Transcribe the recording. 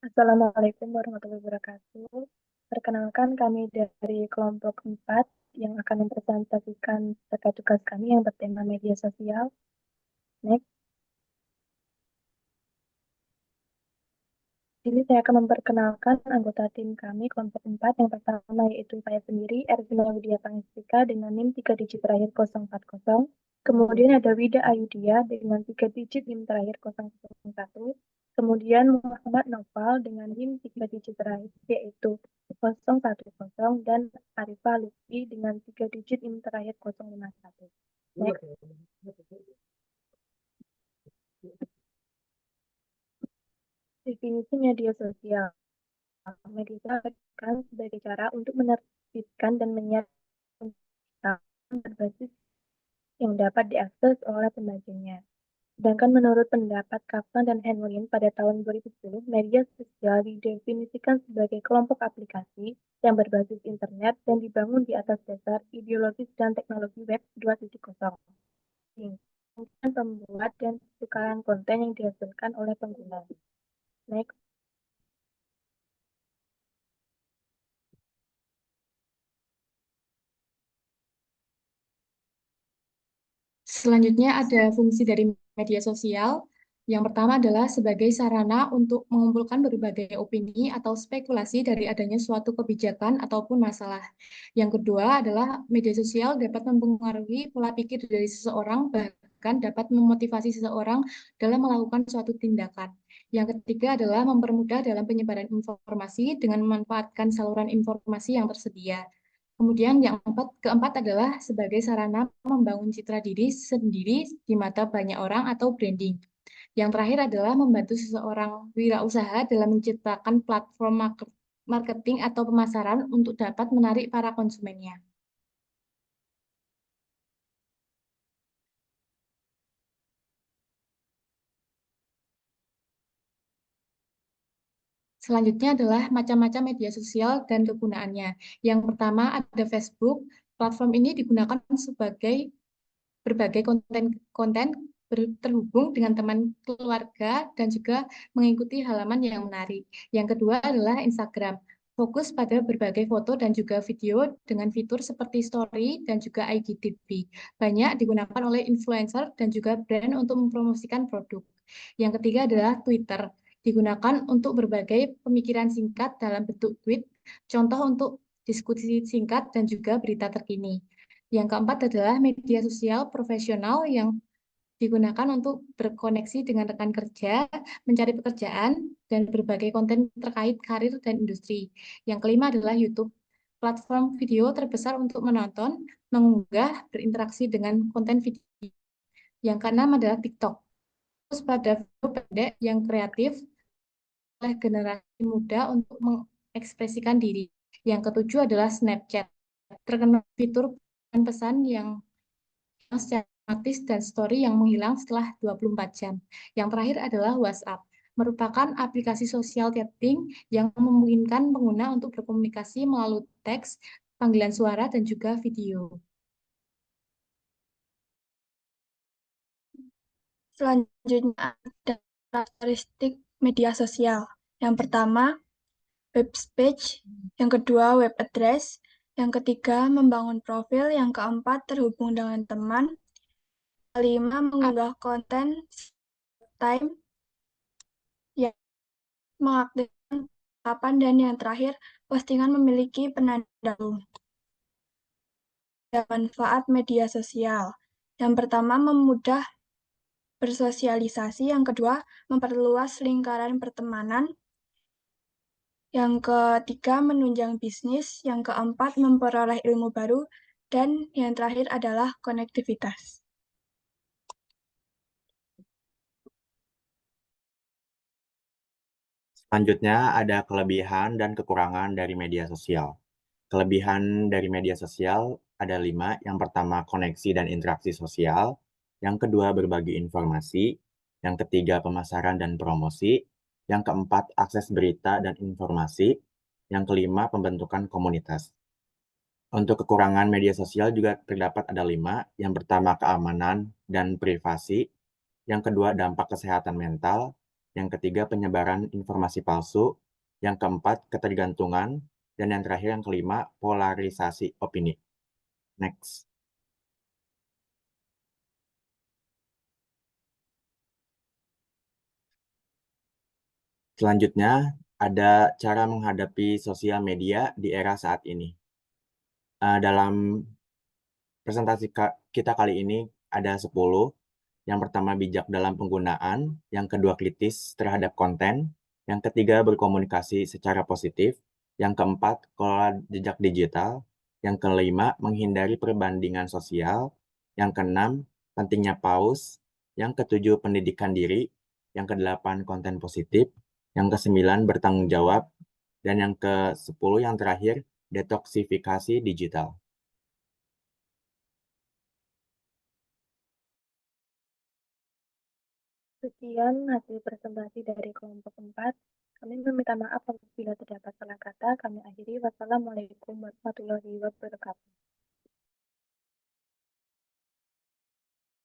Assalamualaikum warahmatullahi wabarakatuh. Perkenalkan kami dari kelompok 4 yang akan mempresentasikan terkait tugas kami yang bertema media sosial. Next. Ini saya akan memperkenalkan anggota tim kami kelompok 4 yang pertama yaitu saya sendiri, Ervina Widya Pangestika dengan NIM 3 digit terakhir 040. Kemudian ada Wida Ayudia dengan 3 digit NIM terakhir 001. Kemudian Muhammad Noval dengan NIM 3 digit terakhir yaitu 010 dan Arifah Lutfi dengan 3 digit NIM terakhir 051. Next. Definisi media sosial. Media sosial sebagai cara untuk menerbitkan dan menyiarkan berbasis yang dapat diakses oleh pembacanya. Sedangkan menurut pendapat Kaplan dan Henlin pada tahun 2010, media sosial didefinisikan sebagai kelompok aplikasi yang berbasis internet dan dibangun di atas dasar ideologis dan teknologi web 2.0. Kemudian pembuat dan pertukaran konten yang dihasilkan oleh pengguna. Next. Selanjutnya ada fungsi dari media sosial. Yang pertama adalah sebagai sarana untuk mengumpulkan berbagai opini atau spekulasi dari adanya suatu kebijakan ataupun masalah. Yang kedua adalah media sosial dapat mempengaruhi pola pikir dari seseorang, bahkan dapat memotivasi seseorang dalam melakukan suatu tindakan. Yang ketiga adalah mempermudah dalam penyebaran informasi dengan memanfaatkan saluran informasi yang tersedia. Kemudian yang keempat adalah sebagai sarana membangun citra diri sendiri di mata banyak orang atau branding. Yang terakhir adalah membantu seseorang wirausaha dalam menciptakan platform marketing atau pemasaran untuk dapat menarik para konsumennya. Selanjutnya adalah macam-macam media sosial dan kegunaannya. Yang pertama ada Facebook. Platform ini digunakan sebagai berbagai konten terhubung dengan teman keluarga dan juga mengikuti halaman yang menarik. Yang kedua adalah Instagram. Fokus pada berbagai foto dan juga video dengan fitur seperti story dan juga IGTV. Banyak digunakan oleh influencer dan juga brand untuk mempromosikan produk. Yang ketiga adalah Twitter. Digunakan untuk berbagai pemikiran singkat dalam bentuk tweet, contoh untuk diskusi singkat dan juga berita terkini. Yang keempat adalah media sosial profesional yang digunakan untuk berkoneksi dengan rekan kerja, mencari pekerjaan, dan berbagai konten terkait karir dan industri. Yang kelima adalah YouTube, platform video terbesar untuk menonton, mengunggah, berinteraksi dengan konten video. Yang keenam adalah TikTok, fokus pada video pendek yang kreatif oleh generasi muda untuk mengekspresikan diri. Yang ketujuh adalah Snapchat, terkenal fitur pesan yang secara otomatis dan story yang menghilang setelah 24 jam. Yang terakhir adalah WhatsApp, merupakan aplikasi sosial chatting yang memungkinkan pengguna untuk berkomunikasi melalui teks, panggilan suara, dan juga video. Selanjutnya ada karakteristik media sosial. Yang pertama, web page. Yang kedua, web address. Yang ketiga, membangun profil. Yang keempat, terhubung dengan teman. Kelima, mengunggah konten time. Yang mengaktifkan kapan dan yang terakhir, postingan memiliki penanda. Manfaat media sosial. Yang pertama, memudah bersosialisasi. Yang kedua, memperluas lingkaran pertemanan. Yang ketiga, menunjang bisnis. Yang keempat, memperoleh ilmu baru. Dan yang terakhir adalah konektivitas. Selanjutnya ada kelebihan dan kekurangan dari media sosial. Kelebihan dari media sosial ada 5. Yang pertama, koneksi dan interaksi sosial. Yang kedua, berbagi informasi. Yang ketiga, pemasaran dan promosi. Yang keempat, akses berita dan informasi. Yang kelima, pembentukan komunitas. Untuk kekurangan media sosial juga terdapat ada 5. Yang pertama, keamanan dan privasi. Yang kedua, dampak kesehatan mental. Yang ketiga, penyebaran informasi palsu. Yang keempat, ketergantungan. Dan yang terakhir, yang kelima, polarisasi opini. Next. Selanjutnya, ada cara menghadapi sosial media di era saat ini. Dalam presentasi kita kali ini ada 10. Yang pertama, bijak dalam penggunaan. Yang kedua, kritis terhadap konten. Yang ketiga, berkomunikasi secara positif. Yang keempat, kelola jejak digital. Yang kelima, menghindari perbandingan sosial. Yang keenam, pentingnya pause. Yang ketujuh, pendidikan diri. Yang kedelapan, konten positif. Yang kesembilan, bertanggung jawab. Dan yang ke-10 yang terakhir, detoksifikasi digital. Sekian hasil presentasi dari kelompok 4. Kami meminta maaf apabila terdapat salah kata. Kami akhiri. Wassalamualaikum warahmatullahi wabarakatuh.